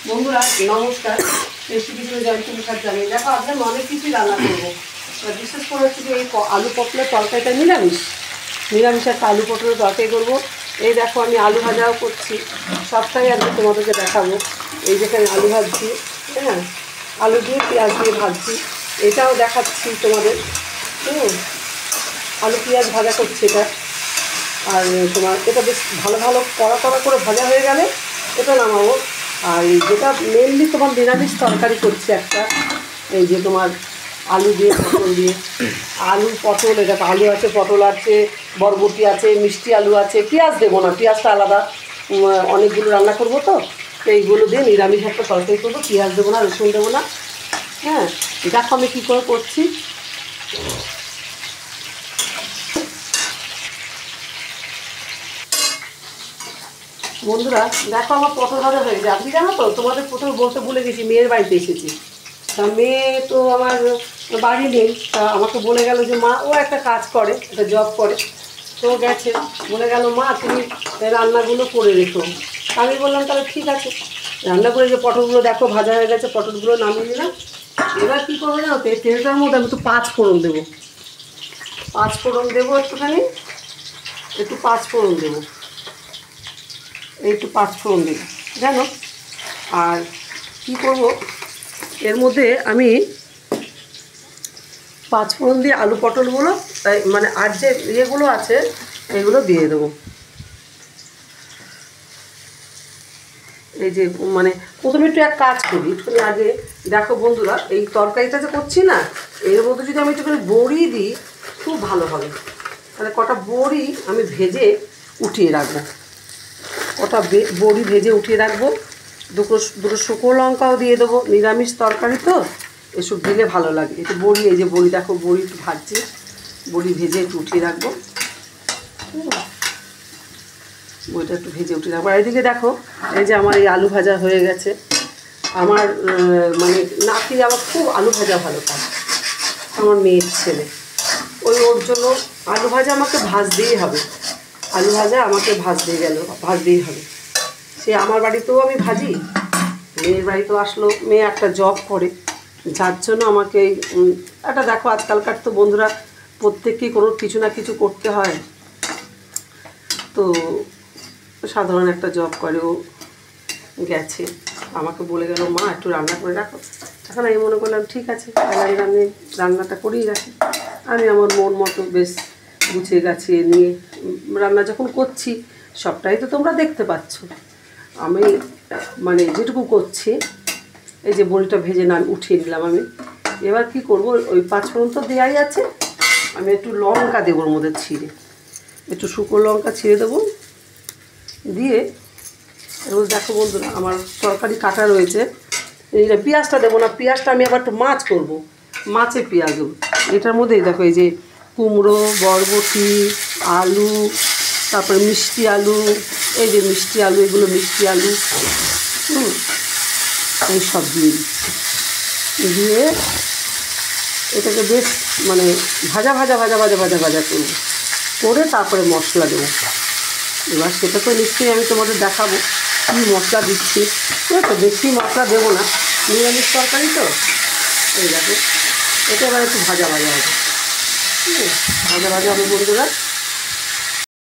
বন্ধুরা নমস্কার, রেসিপিতে জয়ন্তী মুখার্জি। দেখো আজকে অনেক কিছুই রান্না করবো। বিশেষ করে হচ্ছে যে এই আলু পটলের তরকারিটা নিরামিষ একটা আলু পটলের তরকারি করবো। এই দেখো আমি আলু ভাজাও করছি, সবটাই আজকে তোমাদেরকে দেখাবো। এই যেখানে আলু ভাজছি, হ্যাঁ, আলু দিয়ে পেঁয়াজ দিয়ে ভাজছি, এটাও দেখাচ্ছি তোমাদের। আলু পেঁয়াজ ভাজা করছি এটা। আর তোমার এটা বেশ ভালো ভালো কড়া কড়া করে ভাজা হয়ে গেলে এটা নামাবো। আর যেটা মেনলি তোমার নিরামিষ তরকারি করছি একটা, এই যে তোমার আলু দিয়ে পটল দিয়ে, আলু পটল, এটা আলু আছে, পটল আছে, বরবটি আছে, মিষ্টি আলু আছে। পেঁয়াজ দেবো না, পেঁয়াজটা আলাদা, অনেকগুলো রান্না করবো তো এইগুলো দিয়ে নিরামিষ একটা তরকারি করবো। পেঁয়াজ দেবো না, রসুন দেবো না। হ্যাঁ, দেখো আমি কী করে করছি। বন্ধুরা দেখো আমার পটল ভাজা হয়ে যায়। আপনি জানো তো, তোমাদের প্রথমে বলতে ভুলে গেছি, মেয়ের বাড়িতে এসেছি। তা মেয়ে তো আমার বাড়ি নেই, তা আমাকে বলে গেল যে মা, ও একটা কাজ করে, একটা জব করে, তো গেছে, বলে গেল মা তুমি রান্নাগুলো করে রেখো। আমি বললাম তাহলে ঠিক আছে, রান্না করে যে পটলগুলো দেখো ভাজা হয়ে গেছে, পটলগুলো নামিয়ে নিলাম। এবার কী করবো জানো তো, এই তেলটার মধ্যে আমি একটু 5 ফোড়ন দেবো। 5 ফোড়ন দেবো একটুখানি, একটু 5 ফোড়ন দেবো, একটু 5 ফোড়ন দেবো জানো। আর কী করবো, এর মধ্যে আমি 5 ফোড়ন দিয়ে আলু পটলগুলো, তাই মানে আর যে ইয়েগুলো আছে এগুলো দিয়ে দেবো। এই যে মানে প্রথমে একটু এক কাজ করি, একটুখানি আগে দেখো বন্ধুরা, এই তরকারিটা যে করছি না, এর মধ্যে যদি আমি একটুখানি বড়ি দিই খুব ভালো হবে। তাহলে কটা বড়ি আমি ভেজে উঠিয়ে রাখবো, কটা বড়ি ভেজে উঠিয়ে রাখবো। দুটো শুকনো লঙ্কাও দিয়ে দেবো, নিরামিষ তরকারি তো এসব দিলে ভালো লাগে। একটু বড়ি, এই যে বড়ি দেখো, বড়ি একটু ভাজছি, বড়ি ভেজে একটু উঠিয়ে রাখবো, বড়িটা একটু ভেজে উঠিয়ে রাখবো। আর এদিকে দেখো, এই যে আমার এই আলু ভাজা হয়ে গেছে। আমার মানে নাতি আবার খুব আলু ভাজা ভালো পায়, আমার মেয়ের ছেলে। ওর জন্য আলু ভাজা আমাকে ভাজতেই হবে, আলু ভাজা আমাকে ভাজতেই হবে। সে আমার বাড়িতেও আমি ভাজি, মেয়ের বাড়িতেও আসলো। মেয়ে একটা জব করে, যার জন্য আমাকে একটা দেখো, আজকালকার তো বন্ধুরা প্রত্যেককেই কোনো কিছু না কিছু করতে হয়। তো সাধারণ একটা জব করে, ও গেছে, আমাকে বলে গেল মা একটু রান্না করে রাখো। এখন আমি মনে করলাম ঠিক আছে, তাহলে রান্নাটা করেই রাখি। আমি আমার মন মতো বেশ গুছিয়ে গাছিয়ে নিয়ে রান্না যখন করছি, সবটাই তো তোমরা দেখতে পাচ্ছ। আমি মানে যেটুকু করছি, এই যে বড়িটা ভেজে উঠিয়ে নিলাম আমি। এবার কি করব, ওই 5 ফোড়ন তো দেওয়াই আছে, আমি একটু লঙ্কা দেবো ওর মধ্যে ছিঁড়ে, একটু শুকনো লঙ্কা ছিঁড়ে দেবো। দিয়ে এবার দেখো বন্ধুরা, আমার তরকারি কাটা রয়েছে। এই যে পেঁয়াজটা দেবো না, পেঁয়াজটা আমি আবার একটু মাছ করবো, মাছে পেঁয়াজ দেবো। এটার মধ্যেই দেখো, এই যে কুমড়ো, বরবটি, আলু, তারপরে মিষ্টি আলু, এই যে মিষ্টি আলু, এগুলো মিষ্টি আলু, এই সব দিয়ে দিচ্ছি। দিয়ে এটাকে বেশ মানে ভাজা করবো, করে তারপরে মশলা দেবো। এবার সেটা তো নিশ্চয়ই আমি তোমাদের দেখাবো কী মশলা দিচ্ছি। ঠিক আছে, বেশি মশলা দেবো না, নিরামিষ তরকারি তো। এই দেখো, এটা এবার একটু ভাজা হবে, ভাজা হবে বন্ধুরা।